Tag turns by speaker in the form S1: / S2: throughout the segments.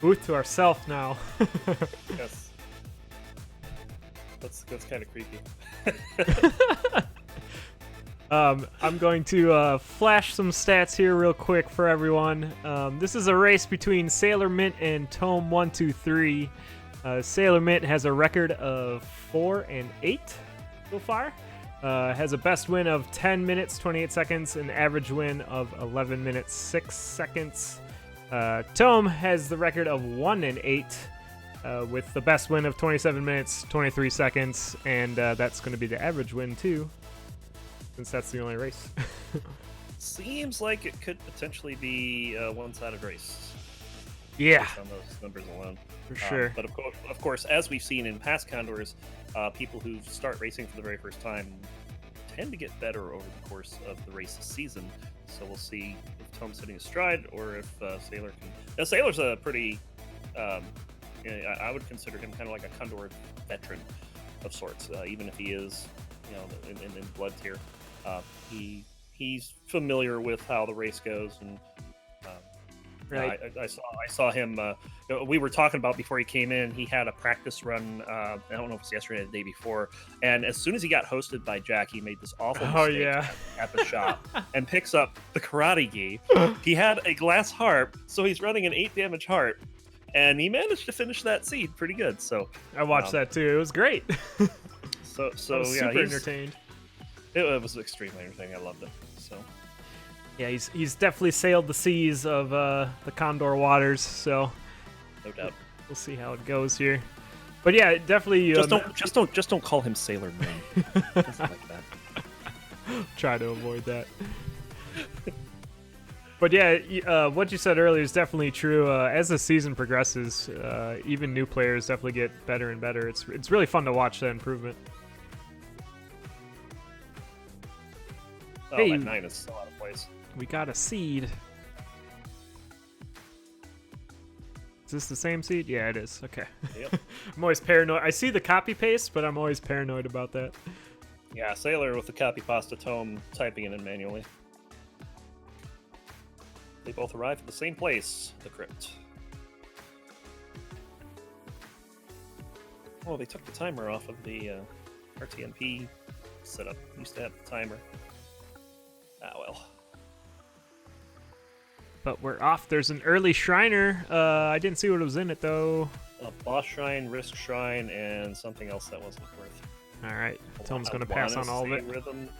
S1: Booth to ourselves now.
S2: Yes. That's kind of creepy.
S1: I'm going to flash some stats here real quick for everyone. This is a race between Sailormint and Tome123. Sailormint has a record of 4-8 so far. Has a best win of 10 minutes 28 seconds, an average win of 11 minutes 6 seconds. Tome has the record of 1-8 with the best win of 27 minutes 23 seconds, and that's going to be the average win too, since that's the only race.
S2: Seems like it could potentially be a one-sided race.
S1: Yeah,
S2: based on those numbers alone.
S1: for sure.
S2: But of course, as we've seen in past Condors, people who start racing for the very first time tend to get better over the course of the race season. So we'll see if Tome's hitting a stride or if Sailor can. Now, Sailor's a pretty, I would consider him kind of like a Condor veteran of sorts, even if he is, in blood tier. He's familiar with how the race goes, and
S1: Right.
S2: I saw him. We were talking about before he came in. He had a practice run. I don't know if it was yesterday or the day before. And as soon as he got hosted by Jack, he made this awful mistake at the shop and picks up the karate gi. He had a glass harp, so he's running an 8 damage harp, and he managed to finish that seed pretty good. So
S1: I watched that too. It was great.
S2: So
S1: I was
S2: yeah,
S1: super entertained.
S2: It was extremely entertaining. I loved it. So.
S1: Yeah, he's definitely sailed the seas of the Condor waters, so
S2: No doubt.
S1: we'll see how it goes here. But yeah, definitely
S2: Just don't call him Sailor Moon. Doesn't like that.
S1: try to avoid that. But yeah, what you said earlier is definitely true. As the season progresses, even new players definitely get better and better. It's really fun to watch that improvement.
S2: Oh,
S1: Hey.
S2: that 9 is still out of place.
S1: We got a seed. Is this the same seed? Yeah, it is. Okay.
S2: Yep.
S1: I'm always paranoid. I see the copy paste, but I'm always paranoid about that.
S2: Yeah, Sailor with the copy pasta Tome typing it in manually. They both arrive at the same place, the crypt. Oh, they took the timer off of the RTMP setup. Used to have the timer. Ah, well.
S1: But we're off. There's an early Shriner. I didn't see what was in it, though.
S2: A boss shrine, risk shrine, and something else that wasn't worth.
S1: All right. Tome's
S2: I
S1: going to pass
S2: wanna
S1: on all of
S2: say
S1: it.
S2: Rhythm.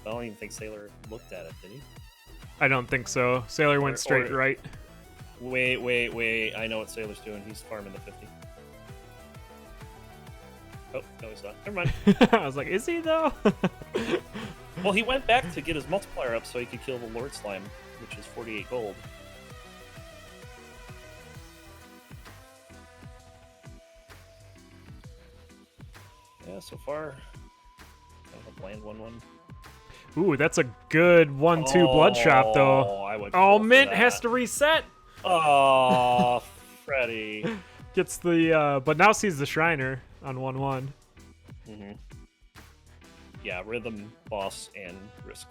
S2: I don't even think Sailor looked at it, did he?
S1: I don't think so. Sailor went straight
S2: or-
S1: right.
S2: Wait. I know what Sailor's doing. He's farming the 50. Oh, no, he's not. Never mind.
S1: I was like, is he, though?
S2: Well, he went back to get his multiplier up so he could kill the Lord Slime, which is 48 gold. Yeah, so far, kind of a bland 1-1.
S1: Ooh, that's a good 1-2 blood shop, though.
S2: I would
S1: Oh,
S2: go for
S1: Mint
S2: that.
S1: has to reset.
S2: Oh, Freddy.
S1: Gets the, but now sees the Shriner on 1-1.
S2: Mm-hmm. Yeah, Rhythm, Boss, and Risk.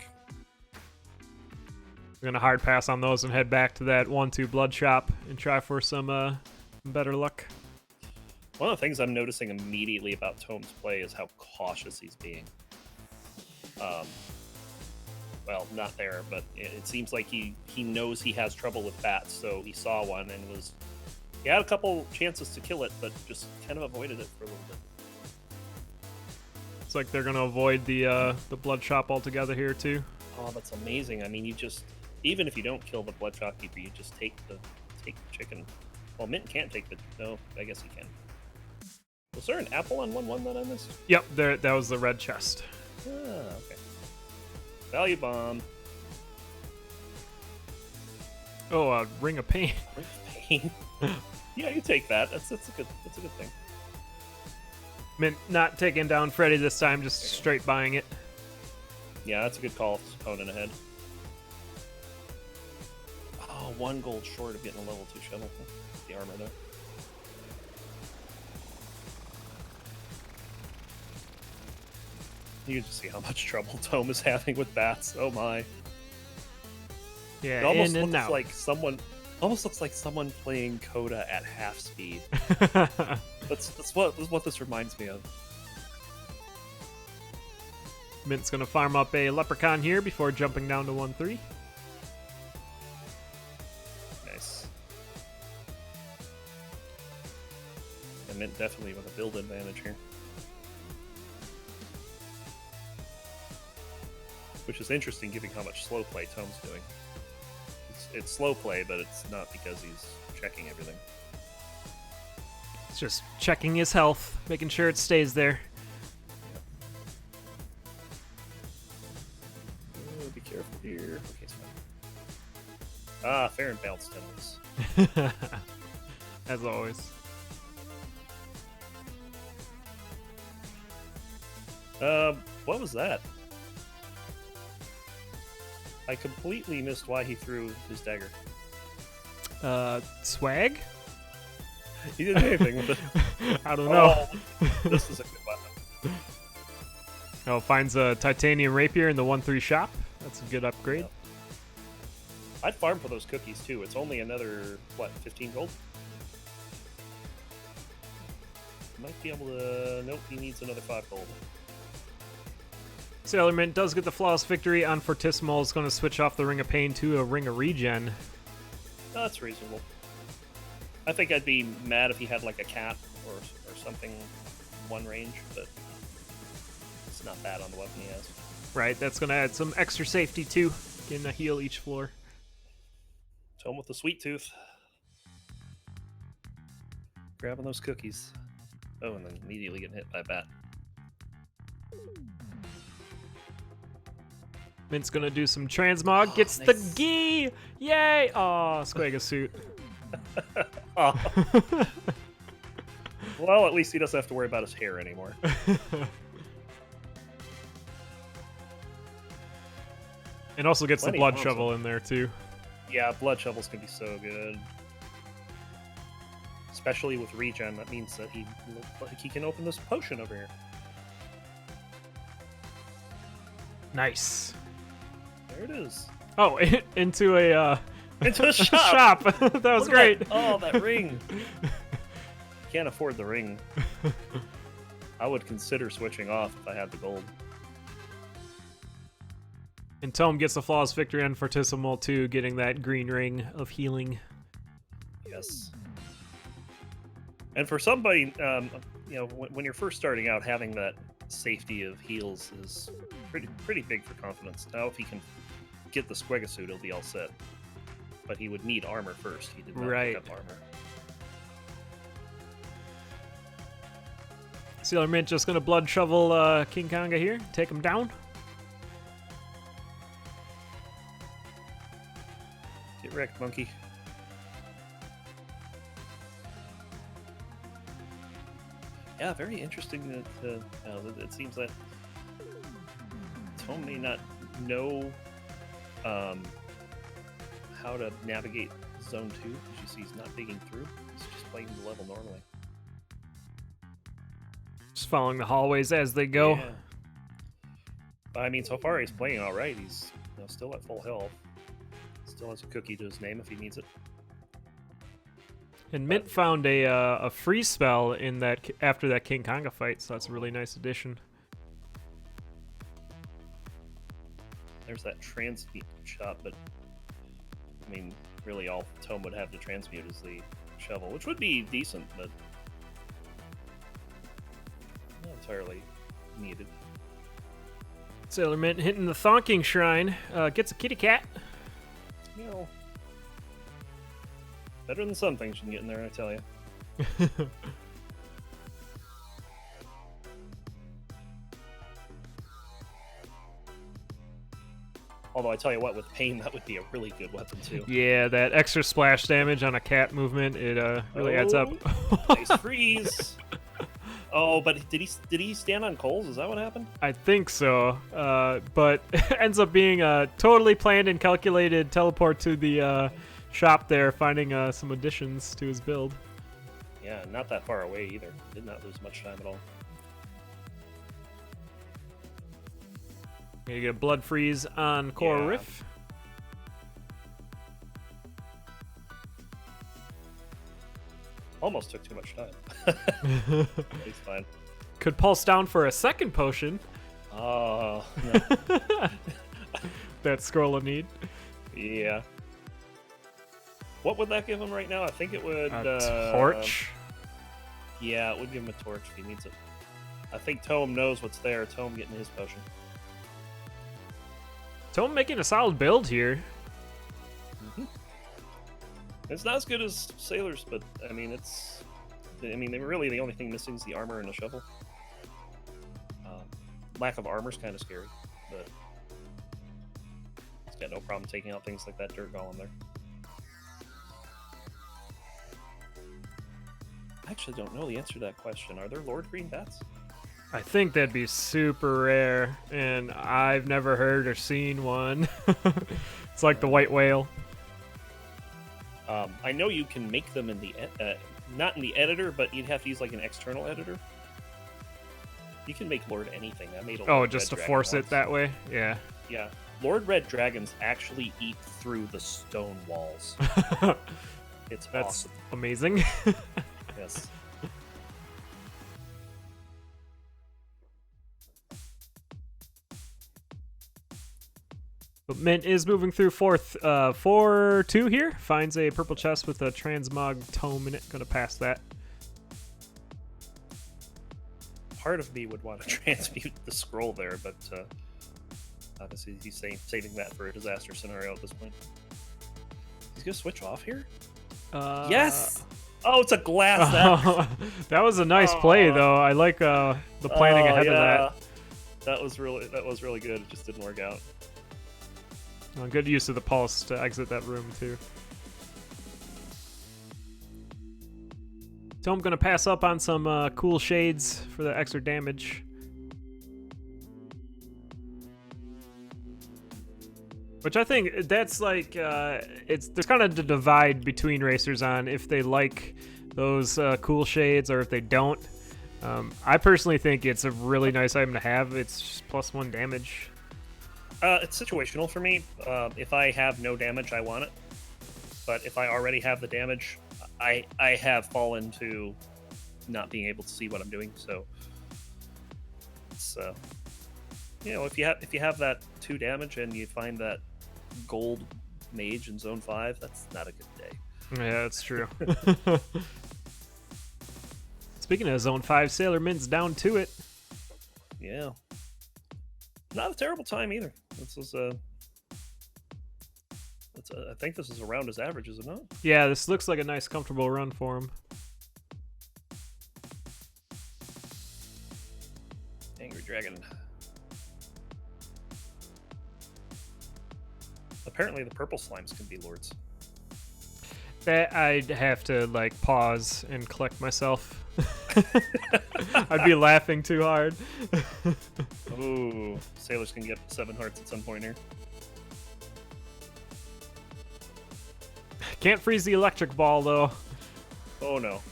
S1: We're going to hard pass on those and head back to that 1-2 blood shop and try for some better luck.
S2: One of the things I'm noticing immediately about Tome's play is how cautious he's being. Well, not there, but it seems like he knows he has trouble with bats, so he saw one and he had a couple chances to kill it, but just kind of avoided it for a little bit.
S1: It's like they're going to avoid the blood shop altogether here, too.
S2: Oh, that's amazing. I mean, you just, even if you don't kill the blood shopkeeper, you just take the chicken. Well, Mint can't take the, no, I guess he can. Was there an apple on 1-1 that I missed?
S1: Yep, that was the red chest.
S2: Ah, okay. Value bomb.
S1: Oh, Ring of Pain.
S2: Ring of Pain. Yeah, you take that. That's a good thing.
S1: Mint not taking down Freddy this time, just straight buying it.
S2: Yeah, that's a good call. Opponent ahead. Oh, 1 gold short of getting a level 2 shovel. The armor though. You can just see how much trouble Tome is having with bats. Oh my.
S1: Yeah,
S2: It almost
S1: in and
S2: looks
S1: out.
S2: like someone Almost looks like someone playing Coda at half speed. That's what this reminds me of.
S1: Mint's gonna farm up a Leprechaun here before jumping down to 1-3.
S2: Nice. And Mint definitely with a build advantage here. Which is interesting given how much slow play Tome's doing. It's slow play, but it's not because he's checking everything.
S1: It's just checking his health, making sure it stays there.
S2: Oh, be careful here. Okay, it's fine. Fair and balanced tennis.
S1: As always.
S2: What was that? I completely missed why he threw his dagger.
S1: Swag?
S2: He didn't do anything with it.
S1: I don't know.
S2: Oh, this is a good weapon.
S1: Oh, finds a titanium rapier in the 1-3 shop. That's a good upgrade.
S2: Yep. I'd farm for those cookies too. It's only another, what, 15 gold? Might be able to... Nope, he needs another 5 gold.
S1: Sailormint does get the flawless victory on Fortissimo. Is going to switch off the Ring of Pain to a Ring of Regen.
S2: That's reasonable. I think I'd be mad if he had like a cap or something one range, but it's not bad on the weapon he has.
S1: Right, that's going to add some extra safety too. Getting a heal each floor.
S2: Tome with the sweet tooth. Grabbing those cookies. Oh, and then immediately getting hit by a bat.
S1: Mint's gonna do some transmog. Gets
S2: nice.
S1: the gi! Yay! Aw, Squaga suit.
S2: Oh. Well, at least he doesn't have to worry about his hair anymore.
S1: And also gets
S2: Plenty
S1: the blood
S2: of
S1: shovel in there too.
S2: Yeah, blood shovels can be so good. Especially with regen, that means that he can open this potion over here.
S1: Nice.
S2: There it is.
S1: Oh, into a
S2: Into a shop.
S1: That was
S2: Look at
S1: great.
S2: that. Oh, that ring. Can't afford the ring. I would consider switching off if I had the gold.
S1: And Tome gets the flawless victory on Fortissimo too, getting that green ring of healing.
S2: Yes. And for somebody, you know, when you're first starting out, having that safety of heals is pretty big for confidence. Now, if he can get the Squega suit, he'll be all set. But he would need armor first. He did not pick up armor.
S1: Sailormint just gonna blood shovel King Konga here, take him down.
S2: Get wrecked, monkey. Yeah, very interesting that it seems that Tome may not know how to navigate Zone 2, because you see he's not digging through. He's just playing the level normally.
S1: Just following the hallways as they go.
S2: Yeah. But, I mean, so far he's playing all right. He's still at full health. Still has a cookie to his name if he needs it.
S1: And Mint found a free spell in that after that King Konga fight, so that's a really nice addition.
S2: There's that transmute shot, but I mean, really all Tome would have to transmute is the shovel, which would be decent, but not entirely needed.
S1: Sailormint hitting the Thonking Shrine, gets a kitty cat.
S2: You know, better than some things you can get in there, I tell you. Although I tell you what, with pain, that would be a really good weapon too.
S1: Yeah, that extra splash damage on a cat movement, it really adds up.
S2: Nice freeze. Oh, but did he stand on coals? Is that what happened?
S1: I think so, but ends up being a totally planned and calculated teleport to the shop there, finding some additions to his build.
S2: Yeah, not that far away either. Did not lose much time at all.
S1: You get a blood freeze on Coral
S2: Yeah.
S1: Riff.
S2: Almost took too much time. He's fine.
S1: Could pulse down for a second potion.
S2: Oh, no.
S1: That scroll of need.
S2: Yeah. What would that give him right now? I think it would...
S1: torch?
S2: Yeah, it would give him a torch if he needs it. I think Tome knows what's there. Tome getting his potion.
S1: Tome making a solid build here.
S2: Mm-hmm. It's not as good as Sailor's, but I mean, it's... I mean, really the only thing missing is the armor and the shovel. Lack of armor is kind of scary, but it's got no problem taking out things like that dirt golem there. I actually don't know the answer to that question. Are there Lord Green bats?
S1: I think that'd be super rare, and I've never heard or seen one. It's like the white whale.
S2: I know you can make them in the not in the editor, but you'd have to use like an external editor. You can make Lord anything. I made a Lord
S1: just to
S2: Red
S1: force
S2: Dragon
S1: it that way? Yeah.
S2: Yeah. Lord Red Dragons actually eat through the stone walls. It's
S1: That's
S2: awesome.
S1: amazing.
S2: Yes.
S1: But Mint is moving through 4-2 here. Finds a purple chest with a transmog tome in it. Gonna pass that.
S2: Part of me would want to transmute the scroll there, but obviously he's saving that for a disaster scenario at this point. He's gonna switch off here? Yes! Oh, it's a glass axe!
S1: That was a nice play, though. I like the planning ahead of that.
S2: That was really good. It just didn't work out.
S1: Well, good use of the pulse to exit that room, too. So I'm going to pass up on some cool shades for the extra damage. Which I think that's like, there's kind of the divide between racers on if they like those cool shades or if they don't. I personally think it's a really nice item to have. It's just +1 damage.
S2: It's situational for me. If I have no damage, I want it. But if I already have the damage, I have fallen to not being able to see what I'm doing. So it's if you have that 2 damage and you find that gold mage in zone 5, that's not a good day.
S1: Yeah, that's true. Speaking of zone 5, Sailormint's down to it.
S2: Yeah, not a terrible time either. This is I think this is around his average, is it not?
S1: Yeah, this looks like a nice, comfortable run for him.
S2: Angry Dragon. Apparently the purple slimes can be lords.
S1: That I'd have to, like, pause and collect myself. I'd be laughing too hard.
S2: Ooh, sailors can get 7 hearts at some point here.
S1: Can't freeze the electric ball, though.
S2: Oh, no.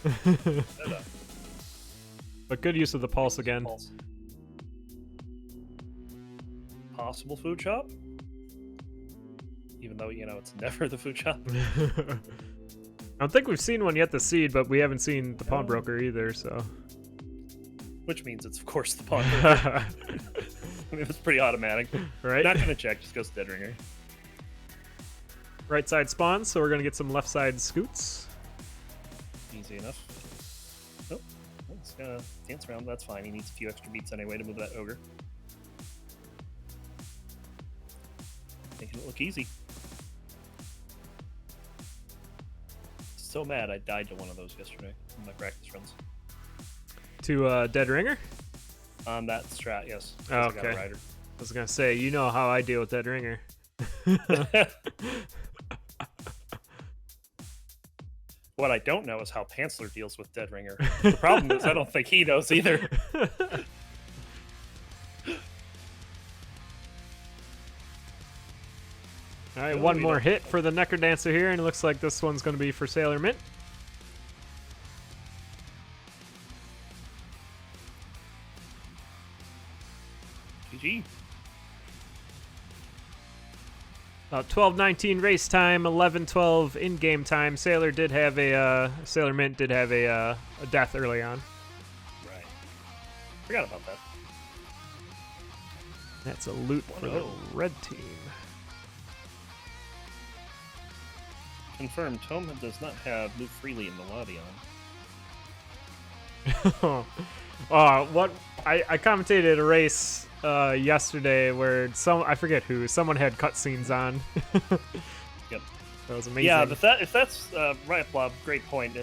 S1: But good use of the pulse again.
S2: Pulse. Possible food shop? Even though, it's never the food shop.
S1: I don't think we've seen one yet, the seed, but we haven't seen the pawnbroker either, so.
S2: Which means it's, of course, the pawnbroker. I mean, it's pretty automatic.
S1: Right?
S2: Not gonna check, just goes to Dead Ringer.
S1: Right side spawns, so we're gonna get some left side scoots.
S2: Easy enough. Nope. He's gonna dance around, that's fine. He needs a few extra beats anyway to move that ogre. Making it look easy. So mad I died to one of those yesterday in my practice runs.
S1: To Dead Ringer?
S2: On that strat, yes.
S1: Oh,
S2: I
S1: okay.
S2: got a rider.
S1: I was gonna say, you know how I deal with Dead Ringer.
S2: What I don't know is how Pantsler deals with Dead Ringer. The problem is I don't think he knows either.
S1: All right, one more hit for the Necrodancer here, and it looks like this one's going to be for Sailormint.
S2: GG.
S1: About 12:19 race time, 11:12 in-game time. Sailormint did have a death early on.
S2: Right. Forgot about that.
S1: That's a loot for the red team.
S2: Confirmed, Tome does not have Move Freely in the lobby on.
S1: What I commentated a race yesterday where I forget who, someone had cutscenes on.
S2: Yep.
S1: That was amazing.
S2: Yeah, but if that's right, Blob, great point.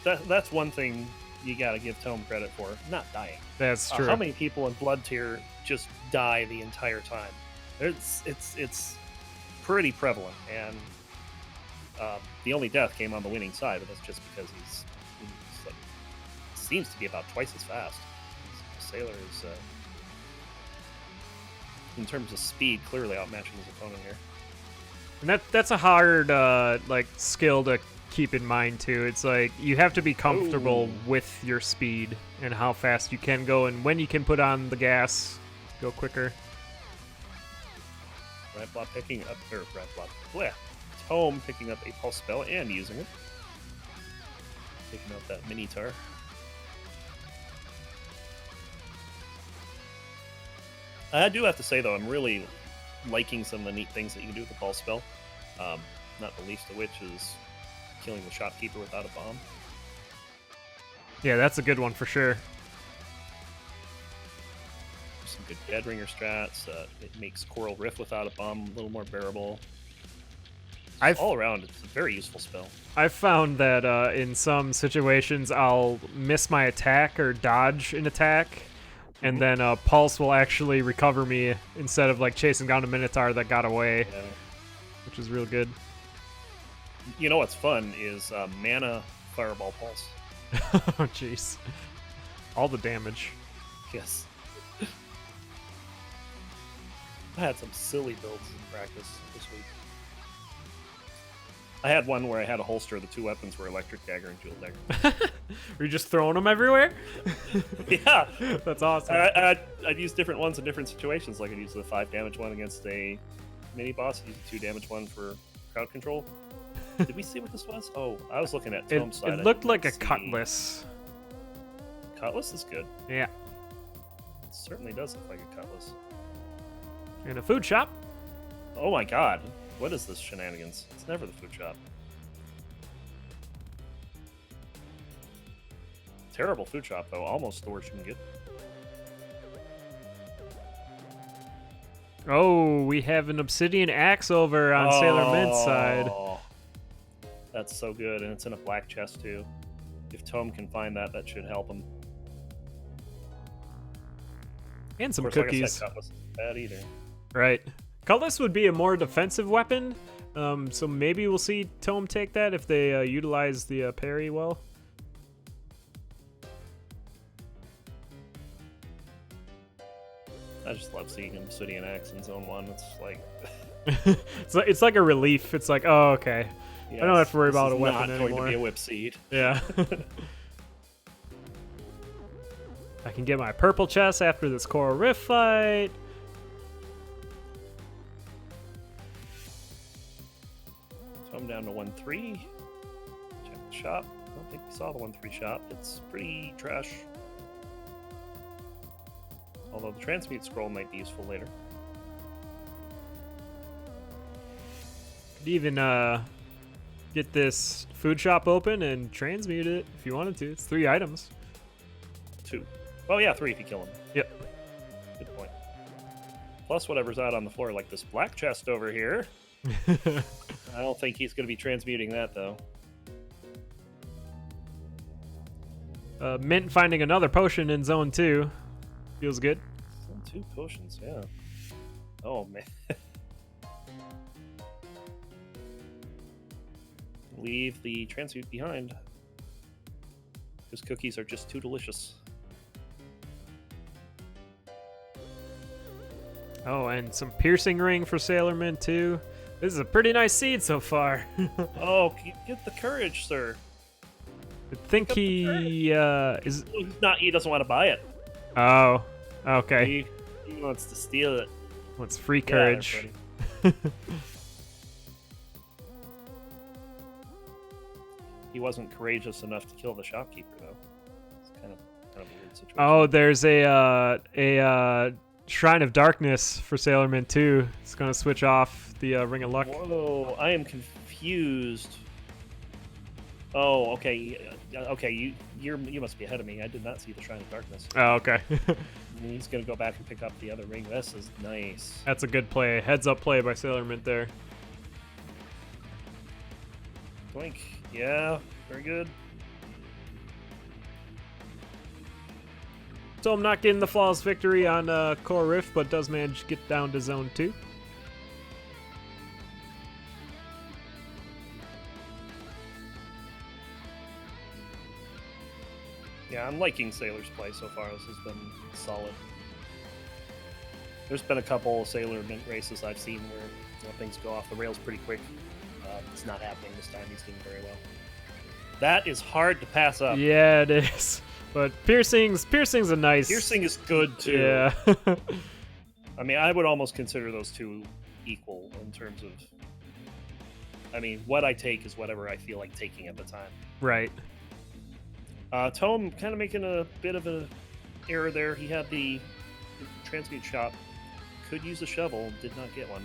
S2: That's one thing you gotta give Tome credit for, not dying.
S1: That's true.
S2: How many people in Blood Tier just die the entire time? It's pretty prevalent, and the only death came on the winning side, but that's just because he's like, seems to be about twice as fast. Sailor is, in terms of speed, clearly outmatching his opponent here.
S1: And that's a hard skill to keep in mind too. It's like you have to be comfortable with your speed and how fast you can go, and when you can put on the gas, go quicker.
S2: Red Blob picking up, or Red Blob, bleh. Tome picking up a pulse spell and using it. Taking out that Minotaur. I do have to say, though, I'm really liking some of the neat things that you can do with the pulse spell. Not the least of which is killing the shopkeeper without a bomb.
S1: Yeah, that's a good one for sure.
S2: Some good Deadringer strats. It makes Coral Rift without a bomb a little more bearable. All around, it's a very useful spell.
S1: I've found that in some situations I'll miss my attack or dodge an attack, and then Pulse will actually recover me instead of like chasing down a Minotaur that got away, which is real good.
S2: You know what's fun is Mana Fireball Pulse.
S1: Oh, jeez. All the damage.
S2: Yes. I had some silly builds in practice this week. I had one where I had a holster. The two weapons were Electric Dagger and Jewel Dagger.
S1: Were you just throwing them everywhere?
S2: Yeah.
S1: That's awesome.
S2: I'd use different ones in different situations. Like I'd use the 5 damage one against a mini-boss. I'd use the 2 damage one for crowd control. Did we see what this was? Oh, I was looking at Tome's side.
S1: It looked like a Cutlass.
S2: Cutlass is good.
S1: Yeah.
S2: It certainly does look like a Cutlass.
S1: In a food shop.
S2: Oh my god. What is this shenanigans? It's never the food shop. Terrible food shop, though. Almost the worst you can get.
S1: Oh, we have an Obsidian Axe over on Sailormint's side.
S2: That's so good, and it's in a black chest, too. If Tome can find that, that should help him.
S1: And some
S2: of course,
S1: cookies.
S2: Like I said, Cutlass isn't bad either.
S1: Right. Cutlass would be a more defensive weapon, so maybe we'll see Tome take that if they utilize the parry well.
S2: I just love seeing Obsidian Axe in Zone 1. It's like...
S1: it's like a relief. It's like, oh, okay.
S2: Yes,
S1: I don't have to worry about a weapon
S2: anymore. It's not going to be a whip seed.
S1: Yeah. I can get my purple chest after this Coral Rift fight.
S2: So I'm down to 1-3. Check the shop. I don't think we saw the 1-3 shop. It's pretty trash. Although the transmute scroll might be useful later.
S1: Could even get this food shop open and transmute it if you wanted to. It's 3 items.
S2: 2. Oh yeah, 3 if you kill him.
S1: Yep.
S2: Good point. Plus whatever's out on the floor, like this black chest over here. I don't think he's going to be transmuting that, though.
S1: Mint finding another potion in Zone 2. Feels good.
S2: 2 potions, yeah. Oh, man. Leave the transmute behind. Because cookies are just too delicious.
S1: Oh, and some piercing ring for Sailormint, too. This is a pretty nice seed so far.
S2: Oh, get the courage, sir.
S1: I think he is...
S2: He doesn't want to buy it.
S1: Oh, okay.
S2: He wants to steal it.
S1: Wants free courage.
S2: he wasn't courageous enough to kill the shopkeeper, though. It's kind of a weird situation.
S1: Oh, there's a Shrine of Darkness for Sailormint too. It's gonna switch off the Ring of Luck.
S2: Whoa, I am confused. Oh, okay. Okay, you must be ahead of me. I did not see the Shrine of Darkness.
S1: Oh, okay.
S2: And he's gonna go back and pick up the other ring. This is nice.
S1: That's a good play. Heads up play by Sailormint there.
S2: Blink. Yeah, very good.
S1: So I'm not getting the flawless victory on Core Rift, but does manage to get down to Zone 2.
S2: Yeah, I'm liking Sailor's play so far. This has been solid. There's been a couple Sailormint races I've seen where things go off the rails pretty quick. It's not happening this time. He's doing very well. That is hard to pass up.
S1: Yeah, it is. But piercing's a nice.
S2: Piercing is good too.
S1: Yeah.
S2: I mean, I would almost consider those two equal in terms of. I mean, what I take is whatever I feel like taking at the time.
S1: Right.
S2: Tome kind of making a bit of an error there. He had the transmute shop. Could use a shovel. Did not get one.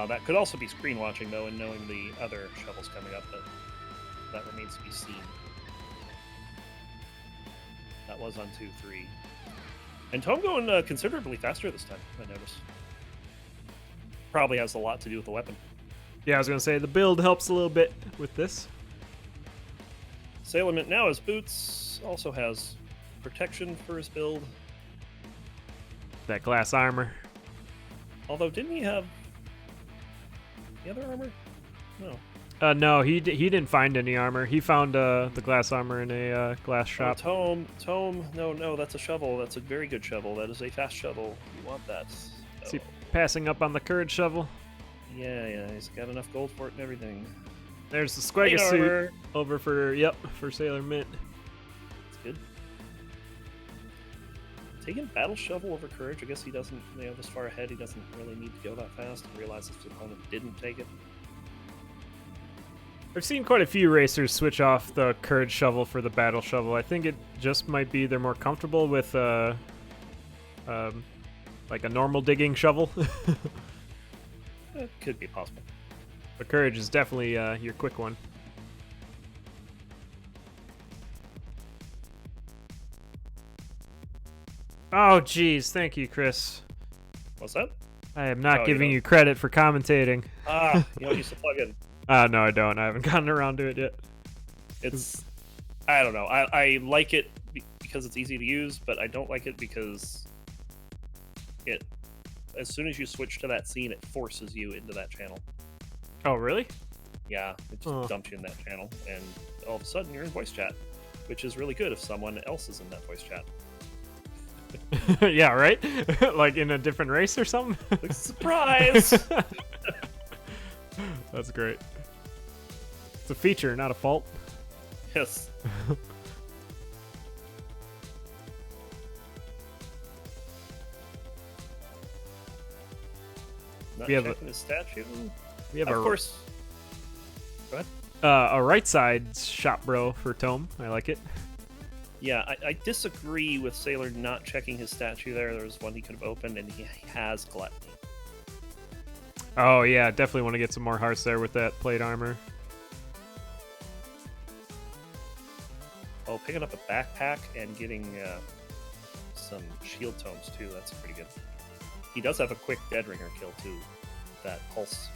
S2: That could also be screen watching, though, and knowing the other shovels coming up, but that remains to be seen. That was on 2-3. And Tome going considerably faster this time, I noticed. Probably has a lot to do with the weapon.
S1: Yeah, I was going to say, the build helps a little bit with this.
S2: Sailormint now has boots, also has protection for his build.
S1: That glass armor.
S2: Although, didn't he have the other armor? No.
S1: No, he didn't find any armor. He found the glass armor in a glass shop.
S2: Tome, no, that's a shovel. That's a very good shovel. That is a fast shovel. You want that.
S1: Is he passing up on the courage shovel?
S2: Yeah, he's got enough gold for it and everything.
S1: There's the Squega suit over for Sailormint.
S2: That's good. Taking Battle Shovel over Courage, I guess he doesn't, this far ahead, he doesn't really need to go that fast and realize his opponent didn't take it.
S1: I've seen quite a few racers switch off the Courage Shovel for the Battle Shovel. I think it just might be they're more comfortable with like a normal digging shovel.
S2: It could be possible.
S1: But Courage is definitely your quick one. Oh, geez. Thank you, Chris.
S2: What's that?
S1: I am not giving you credit for commentating.
S2: You don't use the plugin.
S1: No, I don't. I haven't gotten around to it yet.
S2: I don't know. I like it because it's easy to use, but I don't like it because as soon as you switch to that scene, it forces you into that channel.
S1: Oh, really?
S2: Yeah, it just dumps you in that channel, and all of a sudden you're in voice chat, which is really good if someone else is in that voice chat.
S1: Yeah, right? Like in a different race or something?
S2: Like, surprise!
S1: That's great. It's a feature, not a fault.
S2: Yes. Not checking his statue.
S1: We have
S2: of course. Go ahead.
S1: A right side shop bro for Tome. I like it.
S2: Yeah, I disagree with Sailor not checking his statue there. There was one he could have opened, and he has Gluttony.
S1: Oh, yeah, definitely want to get some more hearts there with that plate armor.
S2: Oh, picking up a backpack and getting some shield tomes, too. That's pretty good. He does have a quick Dead Ringer kill, too. That pulse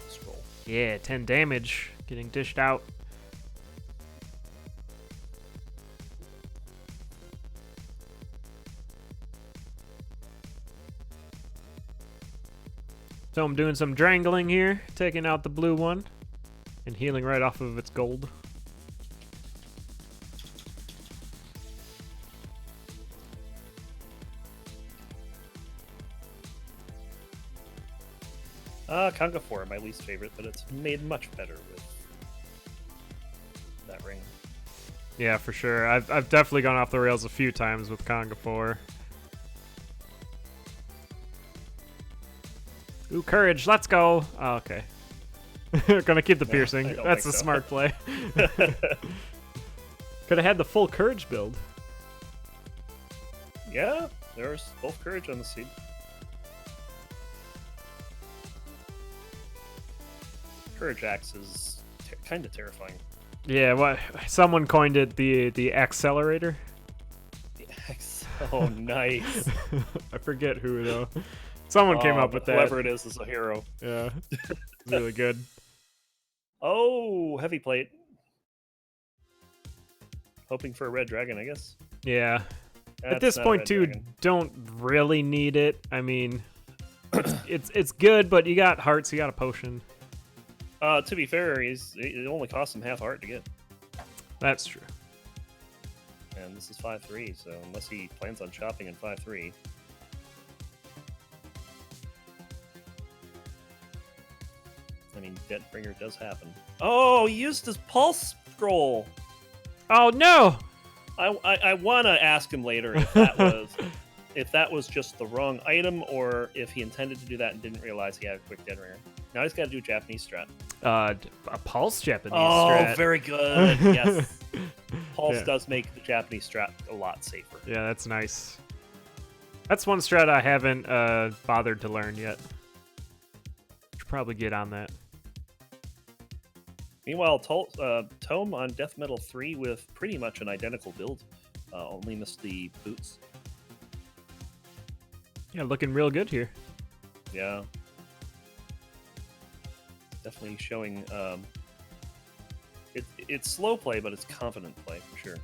S2: scroll.
S1: Yeah, 10 damage getting dished out. So I'm doing some drangling here, taking out the blue one, and healing right off of its gold.
S2: Conga 4, my least favorite, but it's made much better with that ring.
S1: Yeah, for sure. I've definitely gone off the rails a few times with Conga 4. Ooh, courage, let's go. Oh, okay. Gonna keep the
S2: I
S1: piercing.
S2: don't
S1: That's a
S2: think so.
S1: smart play. Could have had the full courage build.
S2: Yeah, there's both courage on the seed. Courage axe is kind of terrifying.
S1: Yeah, what? Someone coined it the accelerator.
S2: The axe. Oh, nice.
S1: I forget who though. Someone came up with that.
S2: Whoever it is a hero.
S1: Yeah, it's really good.
S2: Oh, heavy plate. Hoping for a red dragon, I guess.
S1: Yeah. At
S2: That's
S1: this
S2: not a
S1: point,
S2: red
S1: too,
S2: dragon.
S1: don't really need it. I mean, it's good, but you got hearts, you got a potion.
S2: To be fair, it only costs him half heart to get.
S1: That's true.
S2: And this is 5-3, so unless he plans on shopping in 5-3. I mean, Deathbringer does happen. Oh, he used his pulse scroll.
S1: Oh no!
S2: I want to ask him later if that was if that was just the wrong item or if he intended to do that and didn't realize he had a quick Deathbringer. Now he's got to do Japanese strat.
S1: A pulse Japanese
S2: Oh,
S1: strat.
S2: very good. Yes. Pulse
S1: Yeah.
S2: does make the Japanese strat a lot safer.
S1: Yeah, that's nice. That's one strat I haven't bothered to learn yet. Should probably get on that.
S2: Meanwhile, Tome on Death Metal 3 with pretty much an identical build. Only missed the boots.
S1: Yeah, looking real good here.
S2: Yeah. Definitely showing... it's slow play, but it's confident play, for sure.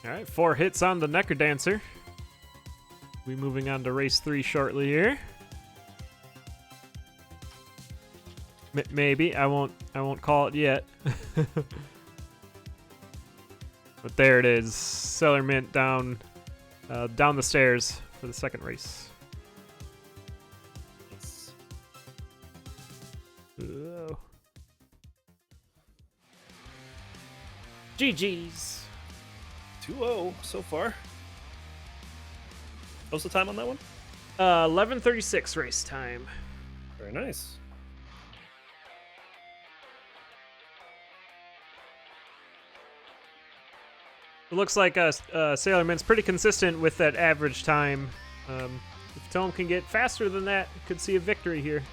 S1: All right, 4 hits on the Necker Dancer. We moving on to race 3 shortly here. Maybe I won't call it yet. But there it is, Sailormint down the stairs for the second race.
S2: It's...
S1: Oh. GG's.
S2: 2-0 so far. What's the time on that one?
S1: 11:36 race time.
S2: Very nice.
S1: It looks like Sailormint's pretty consistent with that average time. If Tome can get faster than that, could see a victory here.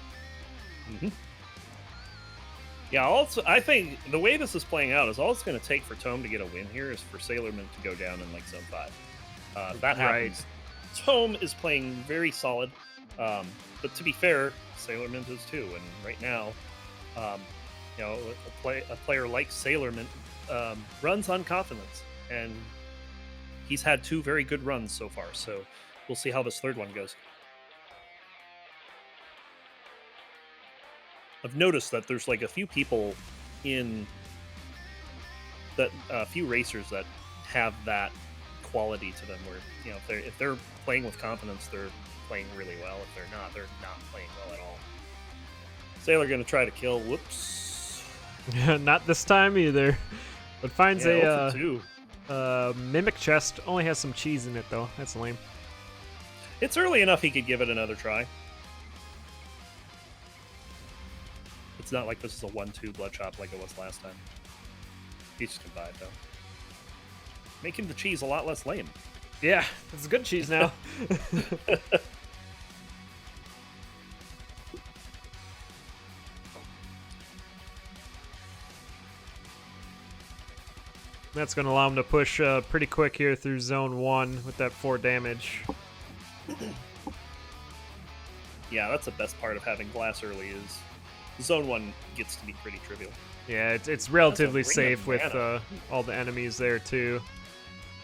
S2: Mm-hmm. Yeah, also, I think the way this is playing out is all it's going to take for Tome to get a win here is for Sailormint to go down in like Zone 5. If that happens, Tome is playing very solid. But to be fair, Sailormint is too. And right now, a player like Sailormint runs on confidence. And he's had 2 very good runs so far. So we'll see how this third one goes. I've noticed that there's like a few people in that few racers that have that quality to them where if they're playing with confidence, they're playing really well. If they're not playing well at all. Sailor gonna try to kill. Whoops.
S1: Not this time either. But finds
S2: Yeah,
S1: a mimic chest. Only has some cheese in it though. That's lame.
S2: It's early enough he could give it another try. It's not like this is a 1-2 blood chop like it was last time. He just can buy it though. Making the cheese a lot less lame.
S1: Yeah, it's good cheese now. That's going to allow him to push pretty quick here through Zone 1 with that 4 damage.
S2: Yeah, that's the best part of having glass early is Zone 1 gets to be pretty trivial.
S1: Yeah, it's relatively
S2: That's a ring of
S1: safe with
S2: mana.
S1: all the enemies there too.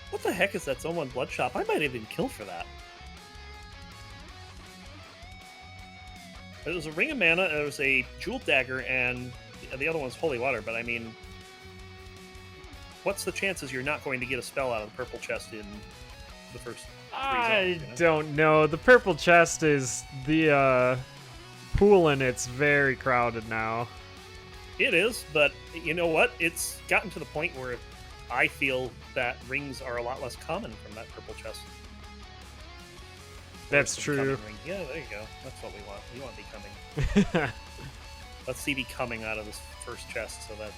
S2: What the heck is that Zone 1 blood chop? I might even kill for that. It was a ring of mana, it was a jeweled dagger, and the other one's holy water, but I mean, what's the chances you're not going to get a spell out of the purple chest in the first 3
S1: I
S2: zones,
S1: don't know. The purple chest is the pool, and it's very crowded now.
S2: It is, but you know what? It's gotten to the point where I feel that rings are a lot less common from that purple chest.
S1: That's
S2: Becoming
S1: true.
S2: ring. Yeah, there you go. That's what we want. We want becoming. Let's see becoming out of this first chest so that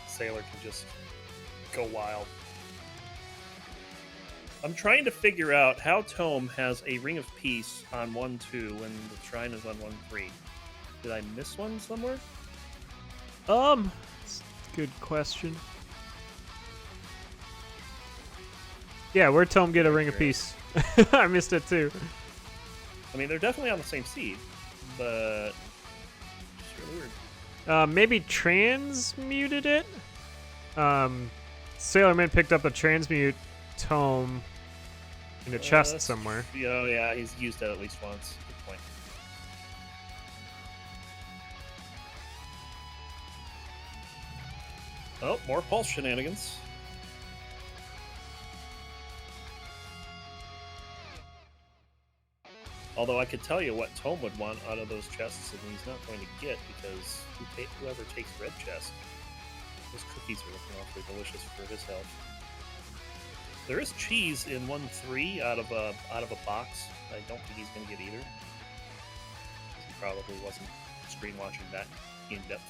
S2: Sailor can just go wild. I'm trying to figure out how Tome has a Ring of Peace on 1-2 when the Shrine is on 1-3. Did I miss one somewhere?
S1: It's a good question. Yeah, where'd Tome get a Ring of Peace? I missed it too.
S2: I mean, they're definitely on the same seed, but it's really weird.
S1: Maybe transmuted it? Sailormint picked up a transmute tome in a chest somewhere.
S2: Oh, yeah, he's used it at least once. Good point. Oh, more pulse shenanigans. Although I could tell you what Tome would want out of those chests, and he's not going to get because whoever takes red chest, those cookies are looking awfully delicious for his health. There is cheese in 1-3 out of a box. I don't think he's going to get either. He probably wasn't screen watching that in depth.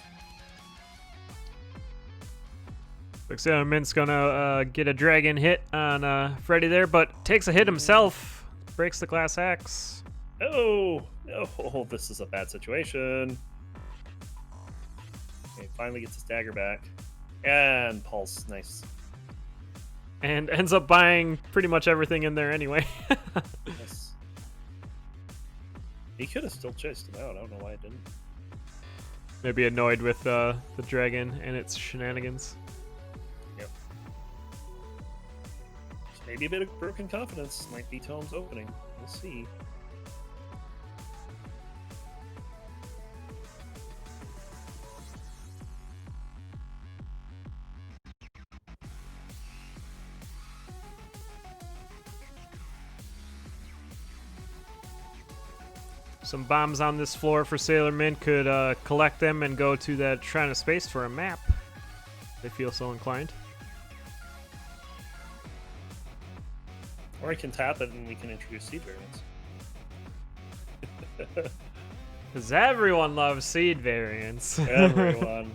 S1: Looks like Mint's gonna get a dragon hit on Freddy there, but takes a hit himself. Breaks the glass axe.
S2: Oh, this is a bad situation. Okay, finally gets his dagger back. And pulse, nice.
S1: And ends up buying pretty much everything in there anyway.
S2: Yes. He could have still chased him out. I don't know why I didn't.
S1: Maybe annoyed with the dragon and its shenanigans.
S2: Yep. So maybe a bit of broken confidence might be Tome's opening. We'll see.
S1: Some bombs on this floor for Sailormint could collect them and go to that Shrine of Space for a map. If they feel so inclined.
S2: Or I can tap it and we can introduce seed variants.
S1: Because everyone loves seed variants.
S2: Everyone.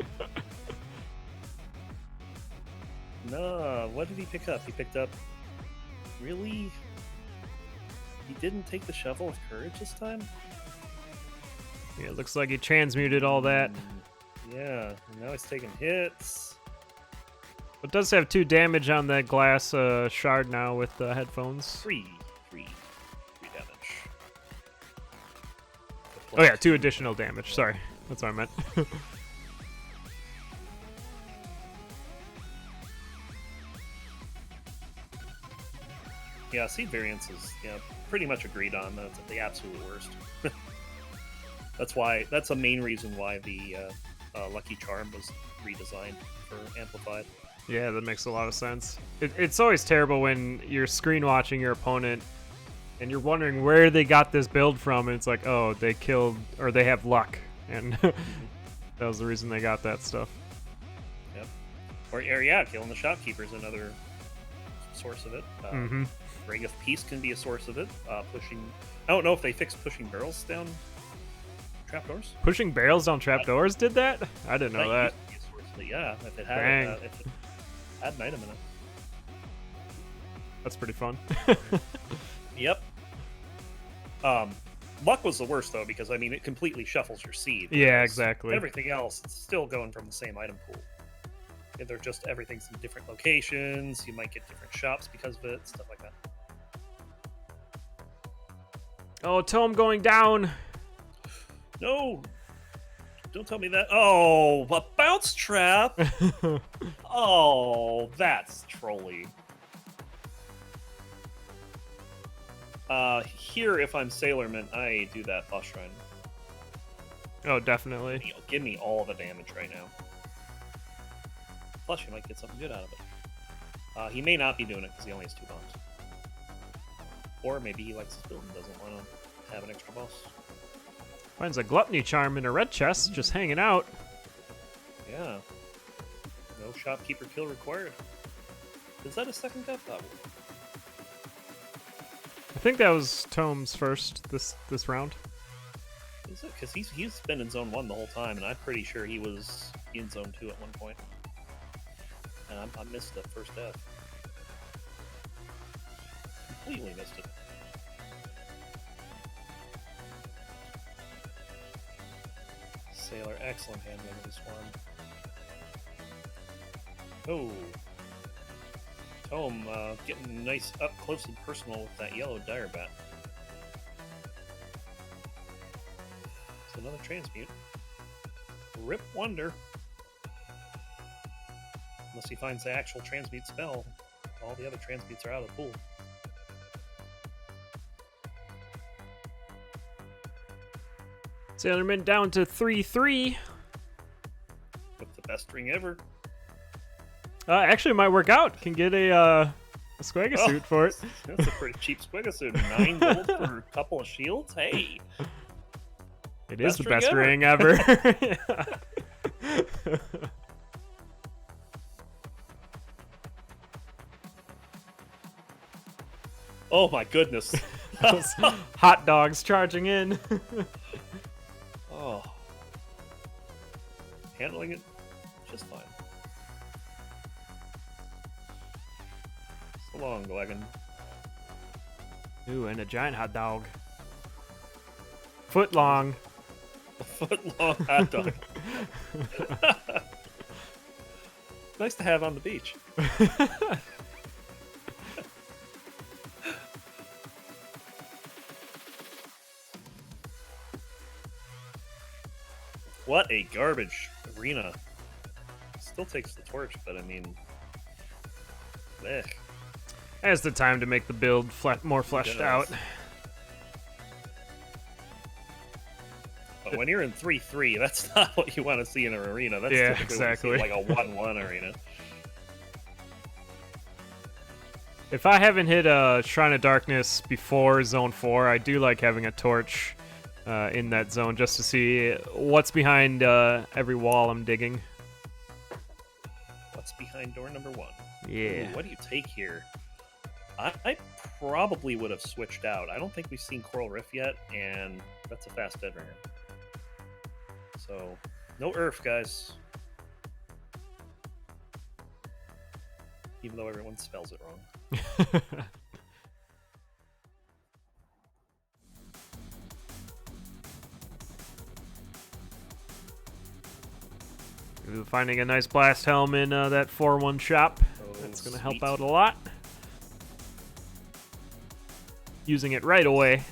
S2: No, what did he pick up? He picked up... Really? He didn't take the Shovel of Courage this time?
S1: Yeah, it looks like he transmuted all that.
S2: Yeah, now he's taking hits.
S1: It does have 2 damage on that glass shard now with the headphones.
S2: 3 damage.
S1: Oh yeah, 2 additional damage. Sorry, that's what I meant.
S2: Yeah, seed variants is pretty much agreed on. That's the absolute worst. That's a main reason why the Lucky Charm was redesigned for Amplified.
S1: Yeah, that makes a lot of sense. It's always terrible when you're screen watching your opponent and you're wondering where they got this build from, and it's like, oh, they killed, or they have luck, and that was the reason they got that stuff.
S2: Yep. Or yeah, killing the shopkeeper's another source of it. Ring of Peace can be a source of it. Pushing, I don't know if they fixed pushing barrels down trapdoors.
S1: Pushing barrels down trapdoors did that? I didn't know that.
S2: Used to be a source of it, yeah, if it had if it had an item in it.
S1: That's pretty fun.
S2: Yep. Luck was the worst though, because I mean it completely shuffles your seed.
S1: Yeah, exactly.
S2: Everything else is still going from the same item pool. And they're just everything's in different locations. You might get different shops because of it, stuff like that.
S1: Oh, Tome going down.
S2: No, don't tell me that. Oh, a bounce trap. Oh, that's trolly. Here, if I'm Sailormint, I do that boss shrine.
S1: Oh, definitely.
S2: Give me all the damage right now. Plus, you might get something good out of it. He may not be doing it because he only has 2 bombs. Or maybe he likes his build and doesn't want to have an extra boss.
S1: Finds a gluttony charm in a red chest, just hanging out.
S2: Yeah. No shopkeeper kill required. Is that a second death level?
S1: I think that was Tome's first this round.
S2: Is it? Because he's been in zone 1 the whole time, and I'm pretty sure he was in zone 2 at one point. And I missed the first death. Completely missed it. Sailor, excellent handling of the swarm. Oh. Tome getting nice up close and personal with that yellow dire bat. It's another transmute. Rip Wonder. Unless he finds the actual transmute spell, all the other transmutes are out of the pool.
S1: Sailormint down to 3-3.
S2: With the best ring ever.
S1: Actually, it might work out. Can get a Squega suit for it.
S2: That's a pretty cheap Squega suit. 9 gold for a couple of shields. Hey,
S1: it is the best ring ever.
S2: Oh my goodness.
S1: Those hot dogs charging in.
S2: Oh. Handling it just fine. So long, Glagon.
S1: Ooh, and a giant hot dog. Foot long.
S2: A foot long hot dog. Nice to have on the beach. What a garbage arena. Still takes the torch, but I mean... Eh.
S1: Has the time to make the build more fleshed out.
S2: But when you're in 3-3, that's not what you want to see in an arena. That's
S1: yeah,
S2: typically
S1: exactly.
S2: Like a 1-1 arena.
S1: If I haven't hit a Shrine of Darkness before Zone 4, I do like having a torch in that zone just to see what's behind every wall I'm digging.
S2: What's behind door number 1?
S1: Yeah.
S2: Ooh, what do you take here? I probably would have switched out. I don't think we've seen Coral Rift yet, and that's a fast dead ringer. So, no Earth, guys. Even though everyone spells it wrong.
S1: Finding a nice blast helm in that 4-1 shop.
S2: Oh,
S1: That's going to help
S2: sweet.
S1: out a lot. Using it right away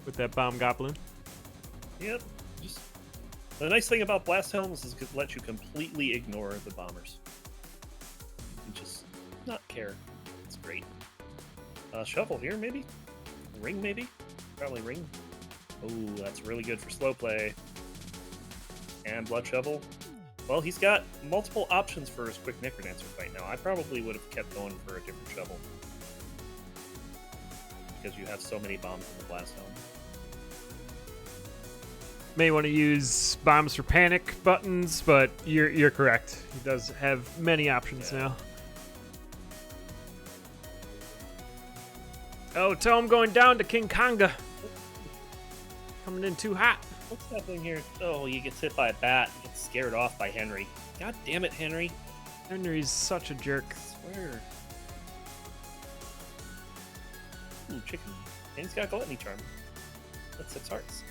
S1: with that bomb goblin.
S2: Yep. Just the nice thing about blast helms is it lets you completely ignore the bombers. You just not care. It's great. Shovel here, maybe? Ring, maybe? Probably ring. Oh, that's really good for slow play. And blood shovel. Well, he's got multiple options for his quick Necrodancer fight now. I probably would have kept going for a different shovel. Because you have so many bombs in the blast helm.
S1: May want to use bombs for panic buttons, but you're correct. He does have many options now. Oh, Tome going down to King Konga. Coming in too hot.
S2: What's happening here? Oh, he gets hit by a bat. Gets scared off by Henry. God damn it, Henry.
S1: Henry's such a jerk.
S2: I swear. Ooh, chicken. And he's got Gluttony Charm. That's 6 hearts.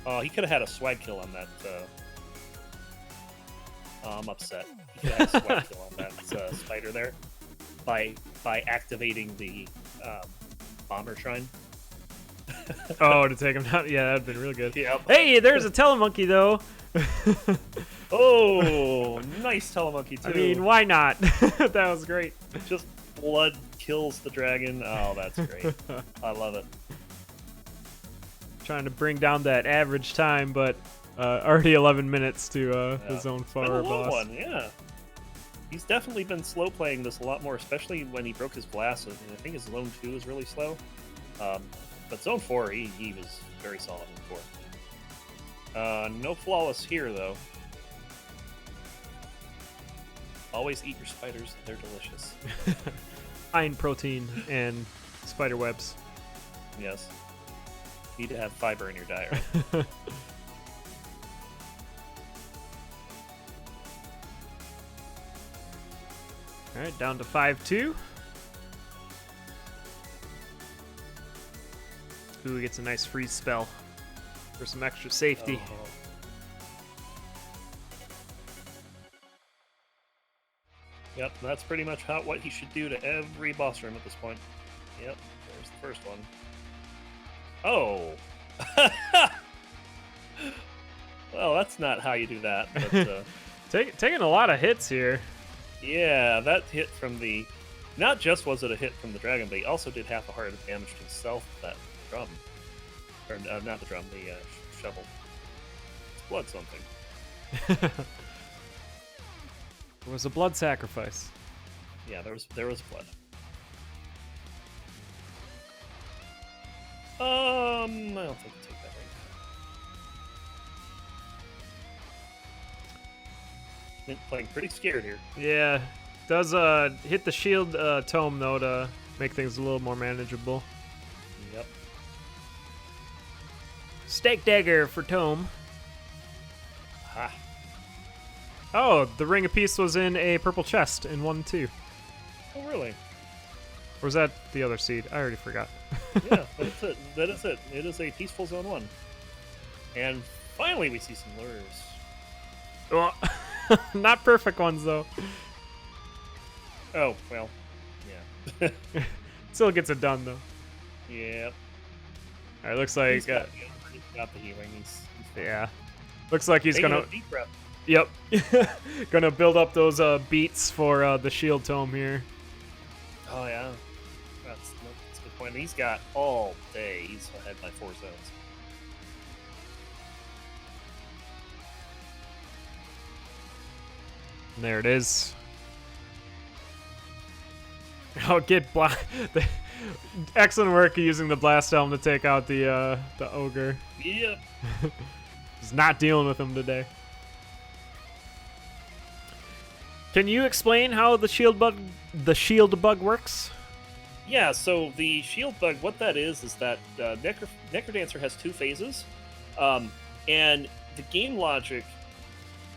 S2: Oh, he could have had a swag kill on that. Oh, I'm upset. He could have had a swag kill on that spider there by activating the bomber shrine.
S1: Oh, to take him down? Yeah, that'd been really good.
S2: Yep.
S1: Hey, there's a Telemonkey, though.
S2: Oh, nice Telemonkey, too.
S1: I mean, why not? That was great.
S2: Just blood kills the dragon. Oh, that's great. I love it.
S1: Trying to bring down that average time, but already 11 minutes to the Zone 4 boss.
S2: One, yeah. He's definitely been slow playing this a lot more, especially when he broke his glass. And I think his Zone 2 is really slow. But Zone 4, he was very solid in 4. No flawless here, though. Always eat your spiders. They're delicious.
S1: Iron protein and spider webs.
S2: Yes. You need to have fiber in your diet.
S1: All right, down to 5-2. Ooh, gets a nice freeze spell for some extra safety.
S2: Oh. Yep, that's pretty much what he should do to every boss room at this point. Yep, there's the first one. Oh! Well, that's not how you do that, but...
S1: Taking a lot of hits here.
S2: Yeah, that hit from the... Not just was it a hit from the dragon, but he also did half a heart of damage to himself with that drum. Or, not the drum, the shovel. It's blood something.
S1: There was a blood sacrifice.
S2: Yeah, there was blood. I don't think I'll take that right now. Mint playing pretty scared here.
S1: Yeah, does hit the shield tome though to make things a little more manageable.
S2: Yep.
S1: Stake dagger for tome.
S2: Ha.
S1: Oh, the ring of peace was in a purple chest in 1-2.
S2: Oh, really?
S1: Or was that the other seed? I already forgot.
S2: Yeah, that's it. That is it. It is a peaceful zone 1. And finally we see some lures.
S1: Oh, not perfect ones though.
S2: Oh, well, yeah.
S1: Still gets it done though.
S2: Yep.
S1: All right, looks like
S2: He's got the healing. He's
S1: yeah. Looks like he's
S2: taking
S1: gonna.
S2: a deep breath.
S1: Yep. Gonna build up those beats for the shield tome here.
S2: Oh, yeah. That's a good point. He's got all day. He's ahead by 4 zones.
S1: And there it is. Oh, get excellent work using the blast helm to take out the ogre.
S2: Yep.
S1: He's not dealing with him today. Can you explain how the shield bug works?
S2: Yeah, so the shield bug, what that is that Necrodancer has 2 phases, and the game logic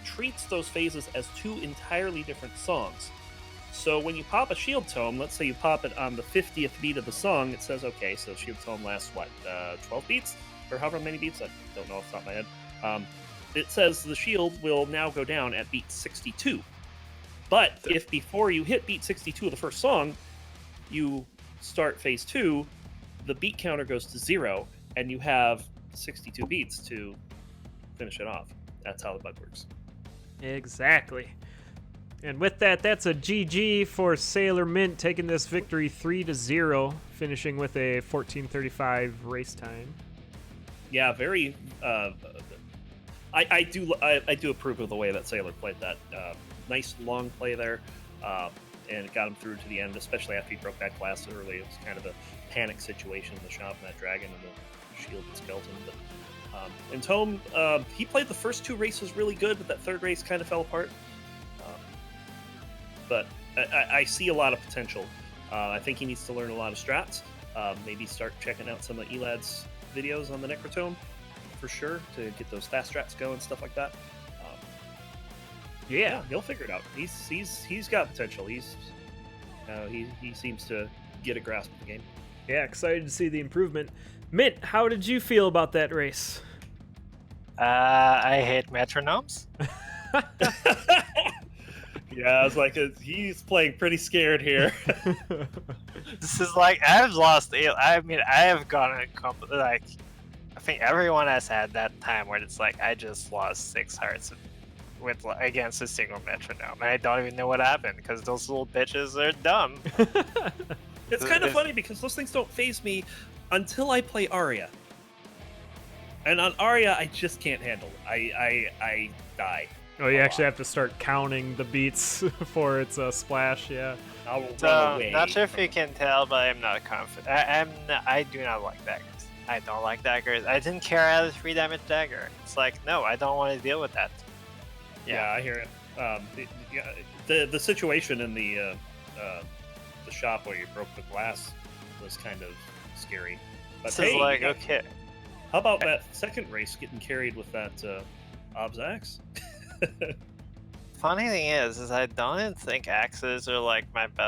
S2: treats those phases as 2 entirely different songs. So when you pop a shield tome, let's say you pop it on the 50th beat of the song, it says, okay, so shield tome lasts, 12 beats? Or however many beats? I don't know off the top of my head. It says the shield will now go down at beat 62. But if before you hit beat 62 of the first song, you start phase 2, the beat counter goes to 0, and you have 62 beats to finish it off. That's how the bug works.
S1: Exactly. And with that, that's a GG for Sailormint, taking this victory 3-0, finishing with a 14:35 race time.
S2: Yeah, very. I do approve of the way that Sailor played that. Nice long play there, and it got him through to the end, especially after he broke that glass early. It was kind of a panic situation in the shop, and that dragon and the shield and skeleton. But and Tome, he played the first 2 races really good, but that 3rd race kind of fell apart. But I see a lot of potential. I think he needs to learn a lot of strats. Maybe start checking out some of Elad's videos on the Necrotome for sure to get those fast strats going, stuff like that. Yeah, he'll figure it out. He's got potential. He seems to get a grasp of the game.
S1: Yeah, excited to see the improvement. Mint, how did you feel about that race?
S3: I hate metronomes.
S2: Yeah, I was like, he's playing pretty scared here.
S3: This is like, I've lost. I mean, I have gone like, I think everyone has had that time where it's like, I just lost 6 hearts against a single metronome, and I don't even know what happened because those little bitches are dumb.
S2: It's kind of funny because those things don't faze me until I play Arya, and on Arya I just can't handle it. I die.
S1: Oh, you actually have to start counting the beats for its splash, yeah.
S2: I'll
S3: So,
S2: run away.
S3: not sure if you can tell, but I'm not confident. I do not like daggers. I don't like daggers. I didn't care I had a 3 damage dagger. It's like, no, I don't want to deal with that.
S2: Yeah, I hear it. The situation in the shop where you broke the glass was kind of scary. But
S3: This
S2: hey,
S3: is like,
S2: you got-
S3: okay.
S2: how about that second race getting carried with that Ob's axe?
S3: Funny thing is I don't even think axes are like my best